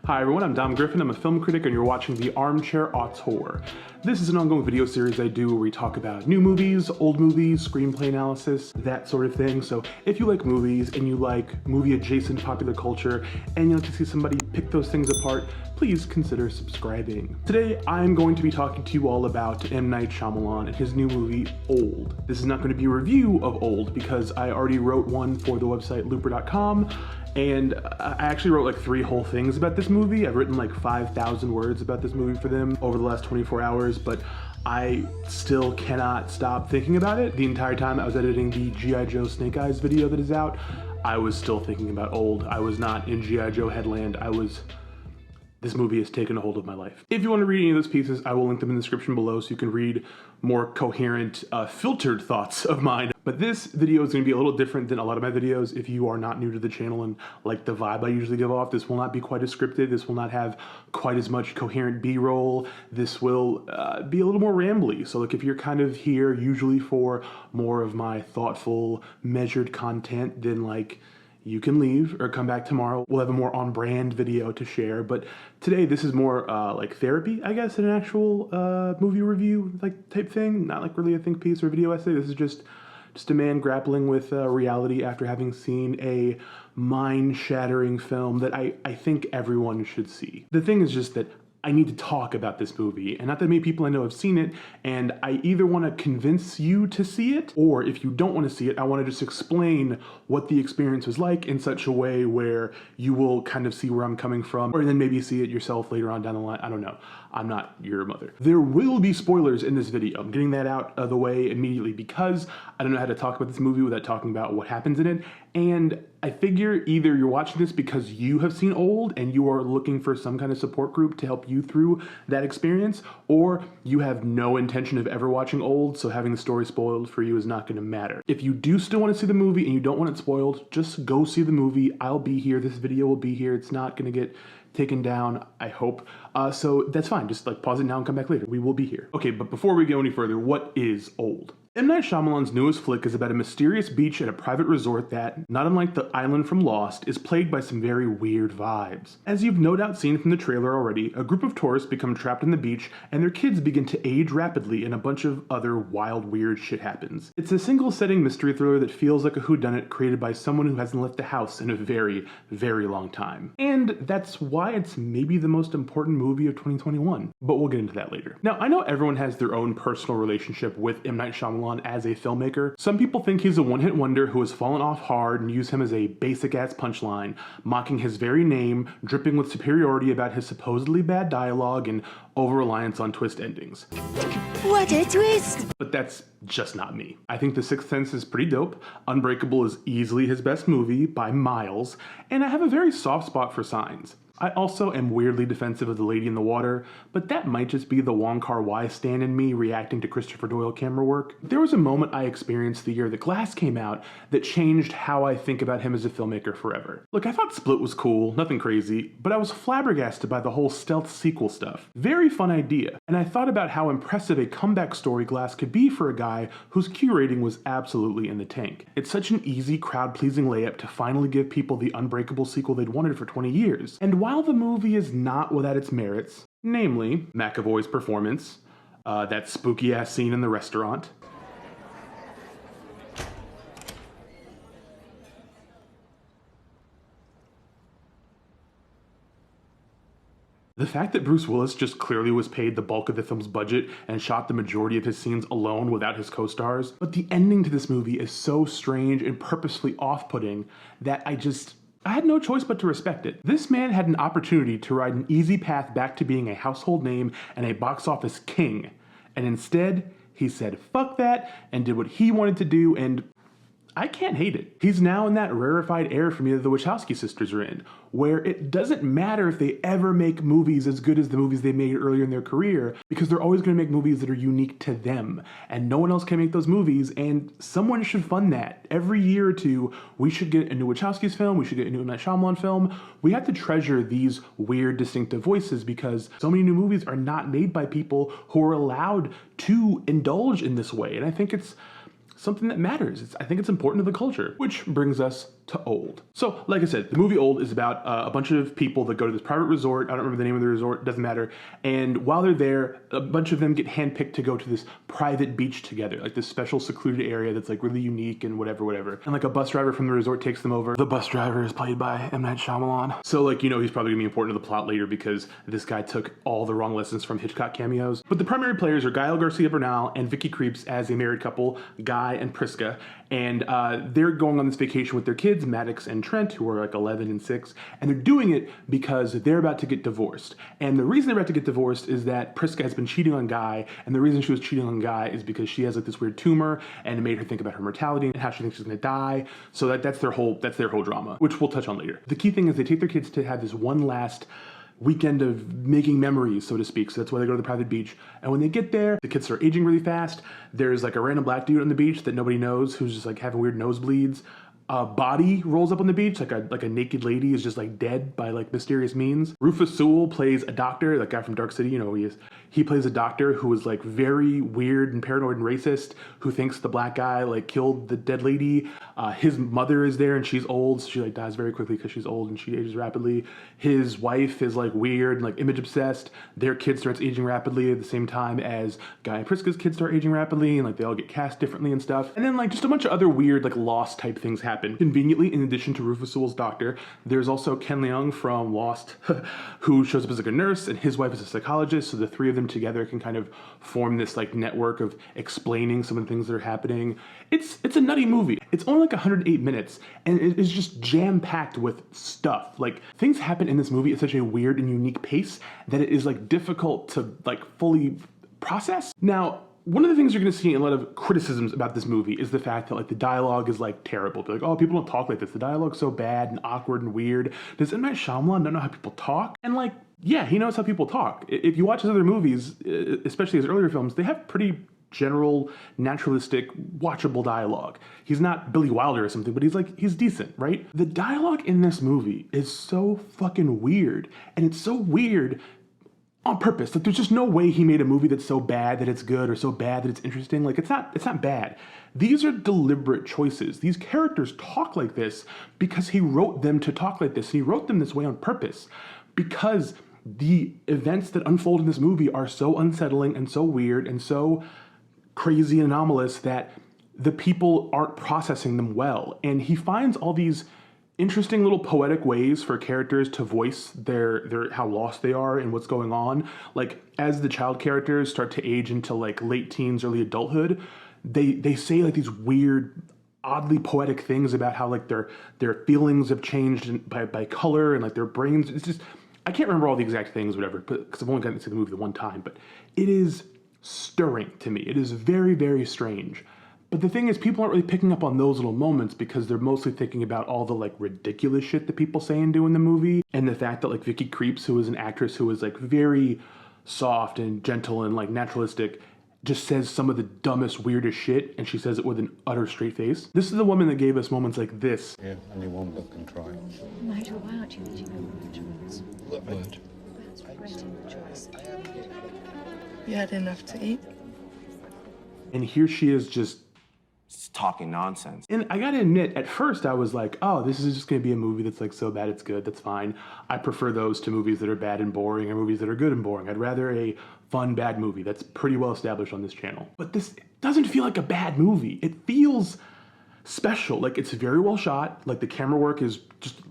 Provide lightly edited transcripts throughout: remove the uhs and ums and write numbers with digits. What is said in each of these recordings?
Hi everyone, I'm Dom Griffin, I'm a film critic and you're watching the Armchair Auteur. This is an ongoing video series I do where we talk about new movies, old movies, screenplay analysis, that sort of thing. So if you like movies and you like movie adjacent popular culture and you like to see somebody pick those things apart, please consider subscribing. Today I'm going to be talking to you all about M. Night Shyamalan and his new movie, Old. This is not going to be a review of Old because I already wrote one for the website looper.com. And I actually wrote like 3 whole things about this movie. I've written like 5,000 words about this movie for them over the last 24 hours, but I still cannot stop thinking about it. The entire time I was editing the G.I. Joe Snake Eyes video that is out, I was still thinking about Old. I was not in G.I. Joe headland. This movie has taken a hold of my life. If you want to read any of those pieces, I will link them in the description below so you can read more coherent, filtered thoughts of mine. But this video is going to be a little different than a lot of my videos. If you are not new to the channel and like the vibe I usually give off, this will not be quite as scripted. This will not have quite as much coherent B-roll. This will be a little more rambly. So like if you're kind of here usually for more of my thoughtful, measured content, then like you can leave or come back tomorrow. We'll have a more on-brand video to share, but today this is more like therapy, I guess, than an actual movie review like type thing. Not like really a think piece or video essay. This is just a man grappling with reality after having seen a mind-shattering film that I think everyone should see. The thing is just that I need to talk about this movie, and not that many people I know have seen it, and I either want to convince you to see it, or if you don't want to see it, I want to just explain what the experience was like in such a way where you will kind of see where I'm coming from, or then maybe see it yourself later on down the line. I don't know. I'm not your mother. There will be spoilers in this video. I'm getting that out of the way immediately because I don't know how to talk about this movie without talking about what happens in it, and I figure either you're watching this because you have seen Old and you are looking for some kind of support group to help you through that experience, or you have no intention of ever watching Old, so having the story spoiled for you is not going to matter. If you do still want to see the movie and you don't want it spoiled, just go see the movie. I'll be here. This video will be here. It's not going to get taken down, I hope. So that's fine. Just like pause it now and come back later. We will be here. Okay, but before we go any further, what is Old? M. Night Shyamalan's newest flick is about a mysterious beach at a private resort that, not unlike the island from Lost, is plagued by some very weird vibes. As you've no doubt seen from the trailer already, a group of tourists become trapped on the beach and their kids begin to age rapidly and a bunch of other wild, weird shit happens. It's a single-setting mystery thriller that feels like a whodunit created by someone who hasn't left the house in a very, very long time. And that's why it's maybe the most important movie of 2021. But we'll get into that later. Now, I know everyone has their own personal relationship with M. Night Shyamalan as a filmmaker. Some people think he's a one-hit wonder who has fallen off hard and use him as a basic-ass punchline, mocking his very name, dripping with superiority about his supposedly bad dialogue and over-reliance on twist endings. What a twist! But that's just not me. I think The Sixth Sense is pretty dope, Unbreakable is easily his best movie by miles, and I have a very soft spot for Signs. I also am weirdly defensive of The Lady in the Water, but that might just be the Wong Kar-wai stan in me reacting to Christopher Doyle camera work. There was a moment I experienced the year The Glass came out that changed how I think about him as a filmmaker forever. Look, I thought Split was cool, nothing crazy, but I was flabbergasted by the whole stealth sequel stuff. Very fun idea, and I thought about how impressive a comeback story Glass could be for a guy whose Q rating was absolutely in the tank. It's such an easy, crowd-pleasing layup to finally give people the Unbreakable sequel they'd wanted for 20 years. And while the movie is not without its merits, namely McAvoy's performance, that spooky-ass scene in the restaurant, the fact that Bruce Willis just clearly was paid the bulk of the film's budget and shot the majority of his scenes alone without his co-stars, but the ending to this movie is so strange and purposefully off-putting that I had no choice but to respect it. This man had an opportunity to ride an easy path back to being a household name and a box office king, and instead, he said fuck that and did what he wanted to do, and I can't hate it. He's now in that rarefied air for me that the Wachowski sisters are in, where it doesn't matter if they ever make movies as good as the movies they made earlier in their career, because they're always going to make movies that are unique to them, and no one else can make those movies, and someone should fund that. Every year or two, we should get a new Wachowski's film, we should get a new M. Night Shyamalan film. We have to treasure these weird, distinctive voices because so many new movies are not made by people who are allowed to indulge in this way, and I think it's something that matters. I think it's important to the culture. Which brings us to Old. So, like I said, the movie Old is about a bunch of people that go to this private resort. I don't remember the name of the resort, doesn't matter. And while they're there, a bunch of them get handpicked to go to this private beach together, like this special secluded area that's like really unique and whatever. And like a bus driver from the resort takes them over. The bus driver is played by M. Night Shyamalan. So like, you know, he's probably gonna be important to the plot later because this guy took all the wrong lessons from Hitchcock cameos. But the primary players are Gael Garcia Bernal and Vicky Krieps as a married couple, Guy and Priska. And they're going on this vacation with their kids, Maddox and Trent, who are like 11 and 6. And they're doing it because they're about to get divorced. And the reason they're about to get divorced is that Priska has been cheating on Guy. And the reason she was cheating on Guy is because she has like this weird tumor and it made her think about her mortality and how she thinks she's gonna die. So that's their whole drama, which we'll touch on later. The key thing is they take their kids to have this one last weekend of making memories, so to speak. So that's why they go to the private beach. And when they get there, the kids start aging really fast. There's like a random black dude on the beach that nobody knows who's just like having weird nosebleeds. A body rolls up on the beach, like a naked lady is just like dead by like mysterious means. Rufus Sewell plays a doctor, that guy from Dark City, you know who he is. He plays a doctor who is like very weird and paranoid and racist, who thinks the black guy like killed the dead lady. His mother is there and she's old, so she like dies very quickly because she's old and she ages rapidly. His wife is like weird and like image obsessed. Their kid starts aging rapidly at the same time as Guy and Priska's kids start aging rapidly, and like they all get cast differently and stuff. And then like just a bunch of other weird like Lost type things happen. Conveniently, in addition to Rufus Sewell's doctor, there's also Ken Leung from Lost, who shows up as like a nurse, and his wife is a psychologist, so the three of them together can kind of form this like network of explaining some of the things that are happening. It's a nutty movie. It's only like 108 minutes, and it is just jam-packed with stuff. Like, things happen in this movie at such a weird and unique pace that it is like difficult to like fully process. Now, one of the things you're gonna see in a lot of criticisms about this movie is the fact that like the dialogue is like terrible. They're like, oh, people don't talk like this. The dialogue's so bad and awkward and weird. Does M. Night Shyamalan not know how people talk? And like, yeah, he knows how people talk. If you watch his other movies, especially his earlier films, they have pretty general, naturalistic, watchable dialogue. He's not Billy Wilder or something, but he's decent, right? The dialogue in this movie is so fucking weird, and it's so weird on purpose. Like, there's just no way he made a movie that's so bad that it's good or so bad that it's interesting. Like, it's not bad. These are deliberate choices. These characters talk like this because he wrote them to talk like this. He wrote them this way on purpose because the events that unfold in this movie are so unsettling and so weird and so crazy and anomalous that the people aren't processing them well. And he finds all these interesting little poetic ways for characters to voice their how lost they are and what's going on. Like, as the child characters start to age into like late teens, early adulthood, they say like these weird, oddly poetic things about how like their feelings have changed by color and like their brains. It's just, I can't remember all the exact things, whatever, because I've only gotten to see the movie the one time, but it is stirring to me. It is very, very strange. But the thing is, people aren't really picking up on those little moments because they're mostly thinking about all the like ridiculous shit that people say and do in the movie. And the fact that like Vicky Krieps, who is an actress who is like very soft and gentle and like naturalistic, just says some of the dumbest, weirdest shit, and she says it with an utter straight face. This is the woman that gave us moments like this. Yeah, only one book can try. Nigel, why aren't you eating your vegetables? Look good. Perhaps regretting the choice. You had enough to eat? And here she is just talking nonsense. And I gotta admit, at first I was like, oh, this is just gonna be a movie that's like so bad it's good, that's fine. I prefer those to movies that are bad and boring or movies that are good and boring. I'd rather a fun, bad movie that's pretty well established on this channel. But this doesn't feel like a bad movie. It feels special. Like, it's very well shot. Like, the camera work is just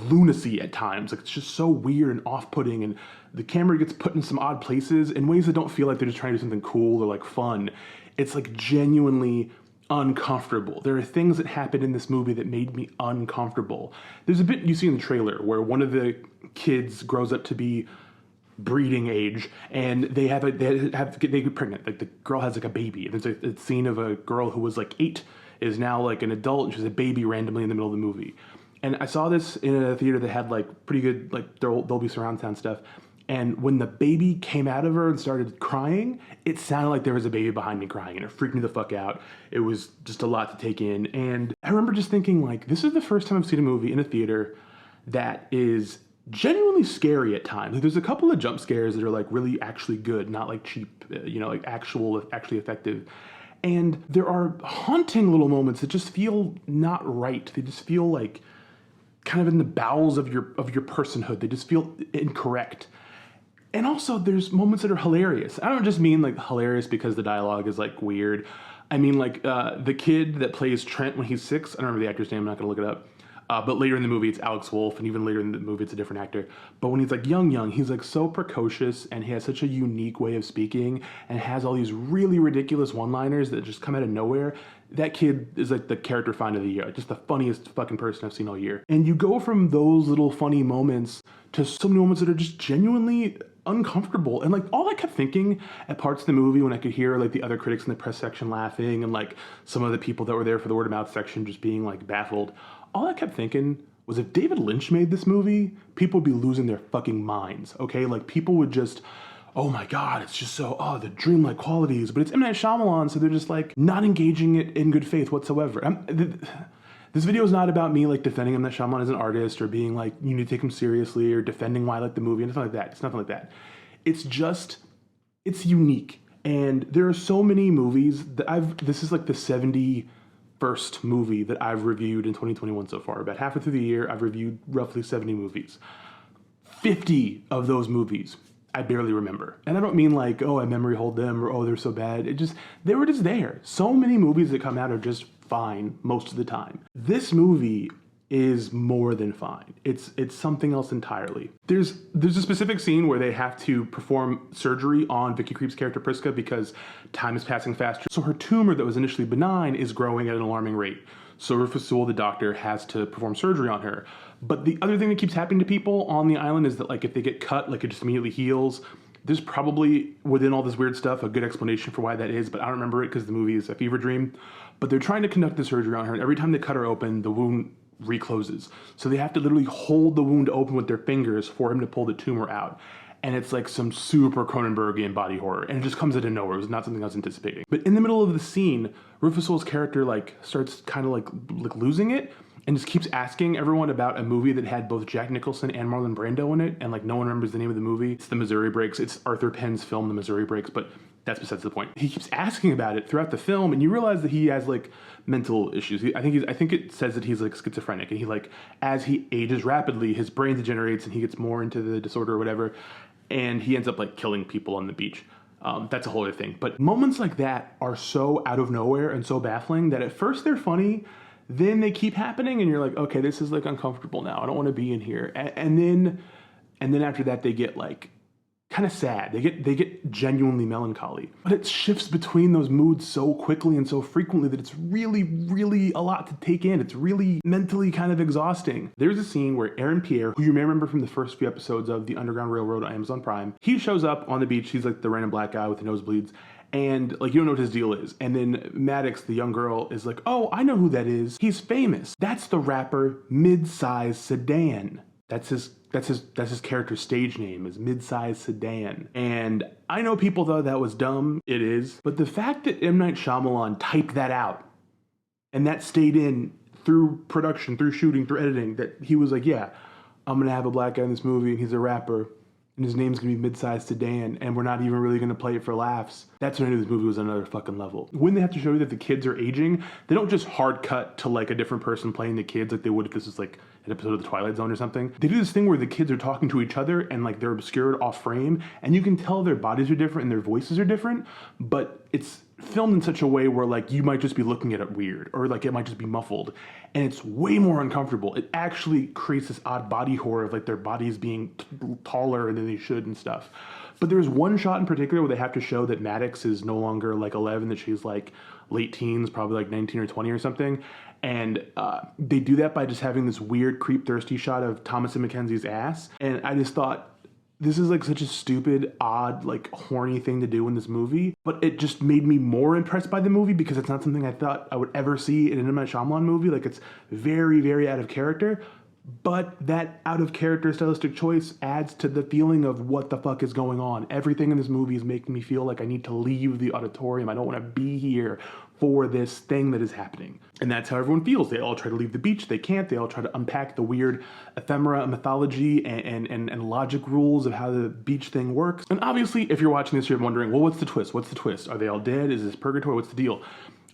lunacy at times. Like, it's just so weird and off-putting, and the camera gets put in some odd places in ways that don't feel like they're just trying to do something cool or like fun. It's like genuinely uncomfortable. There are things that happened in this movie that made me uncomfortable. There's a bit you see in the trailer where one of the kids grows up to be breeding age, and they get pregnant. Like, the girl has like a baby, and there's a scene of a girl who was like 8 is now like an adult, and she's a baby randomly in the middle of the movie. And I saw this in a theater that had like pretty good like Dolby surround sound stuff. And when the baby came out of her and started crying, it sounded like there was a baby behind me crying, and it freaked me the fuck out. It was just a lot to take in. And I remember just thinking, like, this is the first time I've seen a movie in a theater that is genuinely scary at times. Like, there's a couple of jump scares that are like really actually good, not like cheap, like actually effective. And there are haunting little moments that just feel not right. They just feel like kind of in the bowels of your personhood. They just feel incorrect. And also there's moments that are hilarious. I don't just mean like hilarious because the dialogue is like weird. I mean like the kid that plays Trent when he's 6, I don't remember the actor's name, I'm not gonna look it up. But later in the movie, it's Alex Wolff, and even later in the movie, it's a different actor. But when he's like young, he's like so precocious, and he has such a unique way of speaking, and has all these really ridiculous one-liners that just come out of nowhere. That kid is like the character find of the year, just the funniest fucking person I've seen all year. And you go from those little funny moments to so many moments that are just genuinely uncomfortable. And like all I kept thinking at parts of the movie when I could hear like the other critics in the press section laughing, and like some of the people that were there for the word of mouth section just being like baffled. All I kept thinking was if David Lynch made this movie, people would be losing their fucking minds, okay? Like people would just, oh my God, it's just so, the dreamlike qualities. But it's M. Night Shyamalan, so they're just like not engaging it in good faith whatsoever. This video is not about me like defending M. Night Shyamalan as an artist or being like, you need to take him seriously or defending why I like the movie, anything like that. It's nothing like that. It's just, it's unique. And there are so many movies that this is like the 71st movie that I've reviewed in 2021 so far. About halfway through the year, I've reviewed roughly 70 movies. 50 of those movies I barely remember. And I don't mean like, oh, I memory hold them or, oh, they're so bad. They were just there. So many movies that come out are just fine most of the time. This movie is more than fine. It's something else entirely. There's a specific scene where they have to perform surgery on Vicky Creep's character Priska because time is passing faster. So her tumor that was initially benign is growing at an alarming rate. So Rufus Sewell, the doctor, has to perform surgery on her. But the other thing that keeps happening to people on the island is that like if they get cut, like it just immediately heals. There's probably, within all this weird stuff, a good explanation for why that is, but I don't remember it because the movie is a fever dream. But they're trying to conduct the surgery on her, and every time they cut her open, the wound recloses. So they have to literally hold the wound open with their fingers for him to pull the tumor out. And it's like some super Cronenbergian body horror, and it just comes out of nowhere. It was not something I was anticipating. But in the middle of the scene, Rufus Sewell's character like starts kind of like losing it, and just keeps asking everyone about a movie that had both Jack Nicholson and Marlon Brando in it, and like no one remembers the name of the movie. It's The Missouri Breaks. It's Arthur Penn's film, The Missouri Breaks, but that's besides the point. He keeps asking about it throughout the film, and you realize that he has like mental issues. I think it says that he's like schizophrenic, and he like, as he ages rapidly, his brain degenerates and he gets more into the disorder or whatever, and he ends up like killing people on the beach. That's a whole other thing. But moments like that are so out of nowhere and so baffling that at first they're funny, then they keep happening and you're like, okay, this is like uncomfortable now. I don't want to be in here. And then after that they get like kind of sad. They get genuinely melancholy. But it shifts between those moods so quickly and so frequently that it's really, really a lot to take in. It's really mentally kind of exhausting. There's a scene where Aaron Pierre, who you may remember from the first few episodes of The Underground Railroad on Amazon Prime, he shows up on the beach. He's like the random black guy with the nosebleeds. And like, you don't know what his deal is. And then Maddox, the young girl, is like, oh, I know who that is. He's famous. That's the rapper Midsize Sedan. That's his character's stage name, is Midsize Sedan. And I know people thought that was dumb. It is. But the fact that M. Night Shyamalan typed that out and that stayed in through production, through shooting, through editing, that he was like, yeah, I'm going to have a black guy in this movie and he's a rapper. And his name's gonna be Midsize Sedan, and we're not even really gonna play it for laughs. That's when I knew this movie was on another fucking level. When they have to show you that the kids are aging, they don't just hard cut to like a different person playing the kids like they would if this was like an episode of The Twilight Zone or something. They do this thing where the kids are talking to each other and like they're obscured off frame, and you can tell their bodies are different and their voices are different, but it's filmed in such a way where like you might just be looking at it weird, or like it might just be muffled, and it's way more uncomfortable. It actually creates this odd body horror of like their bodies being taller than they should and stuff. But there's one shot in particular where they have to show that Maddox is no longer like 11, that she's like late teens, probably like 19 or 20 or something. And they do that by just having this weird creep thirsty shot of Thomasin McKenzie's ass. And I just thought, this is like such a stupid, odd, like horny thing to do in this movie, but it just made me more impressed by the movie because it's not something I thought I would ever see in an M. Night Shyamalan movie. Like, it's very, very out of character, But that out of character stylistic choice adds to the feeling of what the fuck is going on. Everything in this movie is making me feel like I need to leave the auditorium. I don't want to be here for this thing that is happening. And that's how everyone feels. They all try to leave the beach. They can't. They all try to unpack the weird ephemera, mythology, and logic rules of how the beach thing works. And obviously, if you're watching this, you're wondering, well, what's the twist? What's the twist? Are they all dead? Is this purgatory? What's the deal?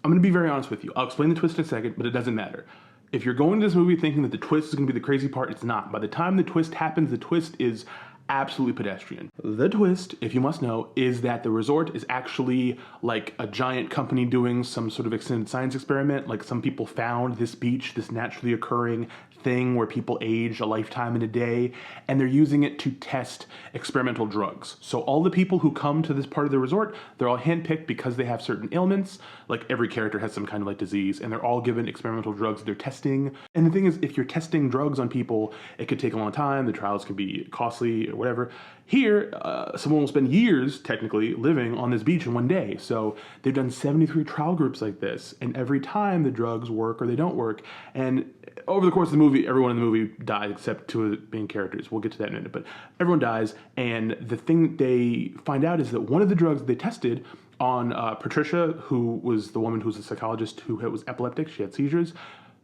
I'm going to be very honest with you. I'll explain the twist in a second, but it doesn't matter. If you're going to this movie thinking that the twist is going to be the crazy part, it's not. By the time the twist happens, the twist is absolutely pedestrian. The twist, if you must know, is that the resort is actually like a giant company doing some sort of extended science experiment. Like some people found this beach, this naturally occurring thing where people age a lifetime in a day, and they're using it to test experimental drugs. So all the people who come to this part of the resort, they're all handpicked because they have certain ailments. Like every character has some kind of like disease, and they're all given experimental drugs that they're testing. And the thing is, if you're testing drugs on people, it could take a long time. The trials can be costly or whatever. Here, someone will spend years, technically, living on this beach in one day. So they've done 73 trial groups like this, and every time the drugs work or they don't work. And over the course of the movie, everyone in the movie dies except two of the main characters. We'll get to that in a minute, but everyone dies. And the thing that they find out is that one of the drugs they tested on Patricia, who was the woman who was a psychologist who was epileptic, she had seizures.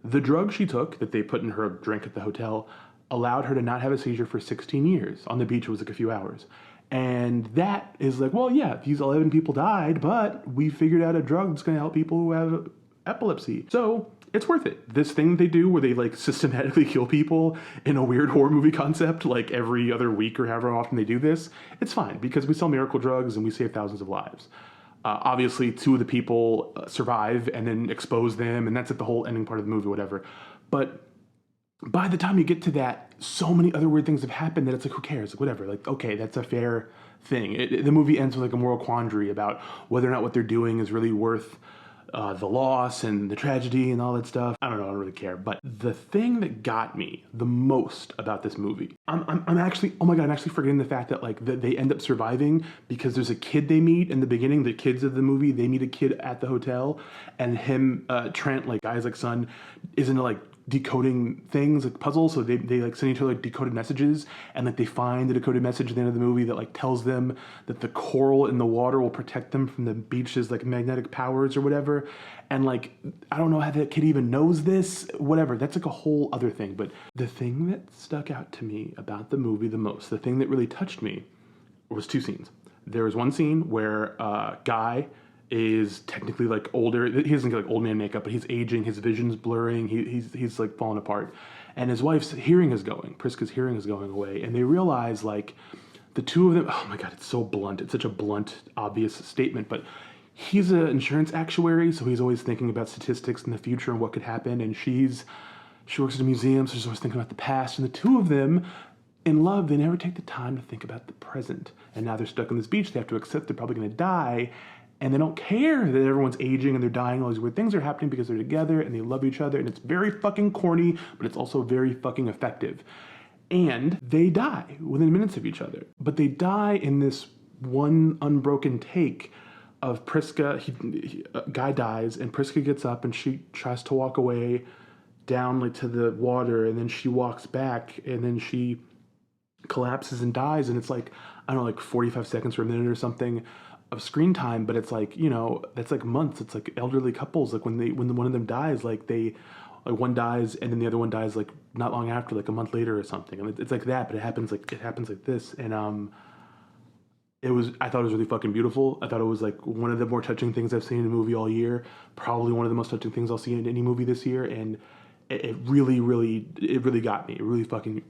The drug she took that they put in her drink at the hotel allowed her to not have a seizure for 16 years. On the beach, it was like a few hours. And that is like, well, yeah, these 11 people died, but we figured out a drug that's going to help people who have epilepsy. So it's worth it. This thing they do where they like systematically kill people in a weird horror movie concept, like every other week or however often they do this, it's fine because we sell miracle drugs and we save thousands of lives. Obviously, two of the people survive and then expose them, and that's at the whole ending part of the movie, whatever. But by the time you get to that, so many other weird things have happened that it's like, who cares? Like, whatever. Like, okay, that's a fair thing. The movie ends with like a moral quandary about whether or not what they're doing is really worth the loss and the tragedy and all that stuff. I don't know, I don't really care. But the thing that got me the most about this movie, I'm actually, oh my God, I'm actually forgetting the fact that like they end up surviving because there's a kid they meet in the beginning, the kids of the movie, they meet a kid at the hotel, and him, Trent, like Isaac's son, is into like decoding things like puzzles, so they like send each other like decoded messages, and like they find the decoded message at the end of the movie that like tells them that the coral in the water will protect them from the beach's like magnetic powers or whatever. And like I don't know how that kid even knows this, whatever, that's like a whole other thing. But the thing that stuck out to me about the movie the most, the thing that really touched me, was two scenes. There was one scene where Guy is technically like older. He doesn't get like old man makeup, but he's aging, his vision's blurring, he's like falling apart. And his wife's hearing is going, Priska's hearing is going away. And they realize like the two of them, oh my God, it's so blunt. It's such a blunt, obvious statement, but he's an insurance actuary, so he's always thinking about statistics in the future and what could happen. And she works at a museum, so she's always thinking about the past. And the two of them, in love, they never take the time to think about the present. And now they're stuck on this beach. They have to accept they're probably going to die. And they don't care that everyone's aging and they're dying. All these weird things are happening because they're together and they love each other. And it's very fucking corny, but it's also very fucking effective. And they die within minutes of each other. But they die in this one unbroken take of Priska. Guy dies and Priska gets up and she tries to walk away down like to the water. And then she walks back and then she collapses and dies. And it's like, I don't know, like 45 seconds or a minute or something of screen time, but it's like, you know, that's like months. It's like elderly couples, like when one of them dies, like one dies and then the other one dies like not long after, like a month later or something. And it's like that, but it happens like this. And I thought it was really fucking beautiful. I thought it was like one of the more touching things I've seen in a movie all year. Probably one of the most touching things I'll see in any movie this year. And it really got me. It really fucking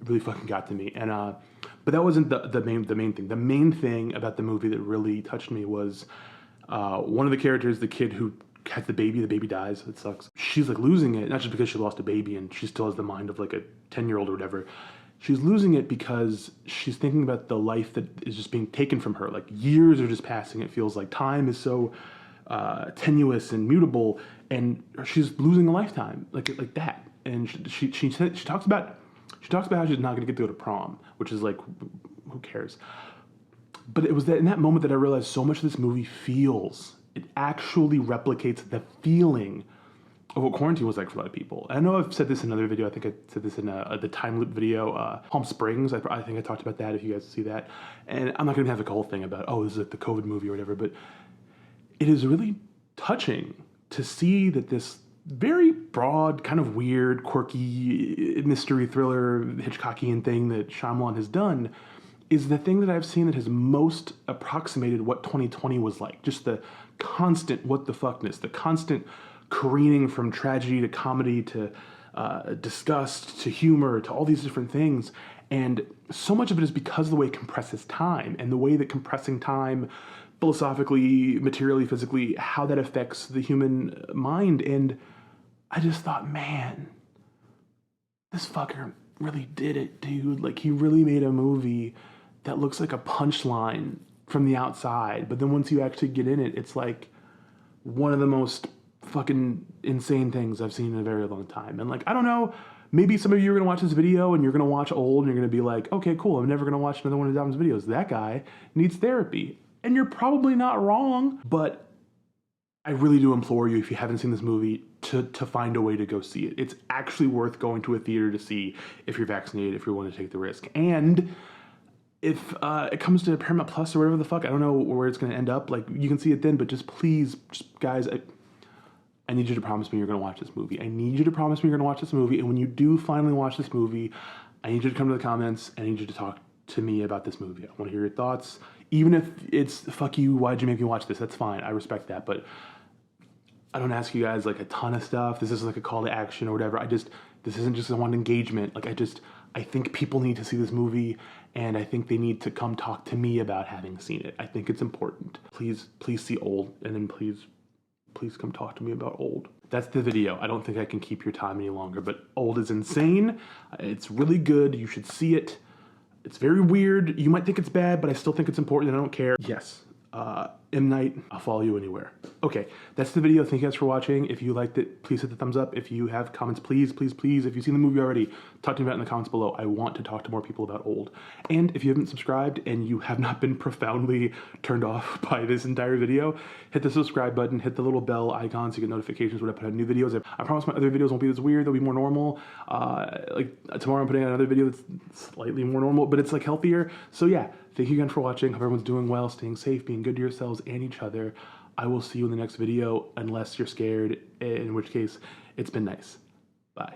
got to me. And but that wasn't the main thing. The main thing about the movie that really touched me was one of the characters, the kid who has the baby dies. It sucks. She's like losing it, not just because she lost a baby and she still has the mind of like a 10-year-old or whatever. She's losing it because she's thinking about the life that is just being taken from her. Like years are just passing. It feels like time is so tenuous and mutable, and she's losing a lifetime like that. And she talks about how she's not going to get to go to prom, which is like, who cares? But it was that in that moment that I realized so much of this movie it actually replicates the feeling of what quarantine was like for a lot of people. I know I've said this in another video. I think I said this in the time loop video, Palm Springs. I think I talked about that if you guys see that. And I'm not going to have like a whole thing about, oh, this is like the COVID movie or whatever, but it is really touching to see that this very broad, kind of weird, quirky mystery thriller, Hitchcockian thing that Shyamalan has done is the thing that I've seen that has most approximated what 2020 was like. Just the constant what the fuckness, the constant careening from tragedy to comedy to disgust to humor to all these different things. And so much of it is because of the way it compresses time and the way that compressing time philosophically, materially, physically, how that affects the human mind. And I just thought, man, this fucker really did it, dude. Like, he really made a movie that looks like a punchline from the outside, but then once you actually get in it, it's like one of the most fucking insane things I've seen in a very long time. And like, I don't know, maybe some of you are gonna watch this video and you're gonna watch Old and you're gonna be like, okay, cool, I'm never gonna watch another one of Dom's videos. That guy needs therapy. And you're probably not wrong, but I really do implore you, if you haven't seen this movie, to find a way to go see it. It's actually worth going to a theater to see if you're vaccinated, if you're willing to take the risk. And if it comes to Paramount Plus or whatever the fuck, I don't know where it's going to end up. Like, you can see it then, but just please, guys, I need you to promise me you're going to watch this movie. I need you to promise me you're going to watch this movie. And when you do finally watch this movie, I need you to come to the comments and I need you to talk to me about this movie. I want to hear your thoughts. Even if it's, fuck you, why'd you make me watch this? That's fine. I respect that. But I don't ask you guys like a ton of stuff. This is like a call to action or whatever. This isn't just one engagement. Like, I think people need to see this movie, and I think they need to come talk to me about having seen it. I think it's important. Please see Old, and then please come talk to me about Old. That's the video. I don't think I can keep your time any longer, but Old is insane. It's really good. You should see it. It's very weird. You might think it's bad, but I still think it's important, and I don't care. Yes. M. Night, I'll follow you anywhere. Okay, that's the video. Thank you guys for watching. If you liked it, please hit the thumbs up. If you have comments, please, if you've seen the movie already, talk to me about it in the comments below. I want to talk to more people about Old. And if you haven't subscribed and you have not been profoundly turned off by this entire video, hit the subscribe button, hit the little bell icon so you get notifications when I put out new videos. I promise my other videos won't be as weird. They'll be more normal. Like tomorrow I'm putting out another video that's slightly more normal, but it's like healthier. So yeah, thank you again for watching. Hope everyone's doing well, staying safe, being good to yourselves and each other. I will see you in the next video, unless you're scared, in which case, it's been nice. Bye.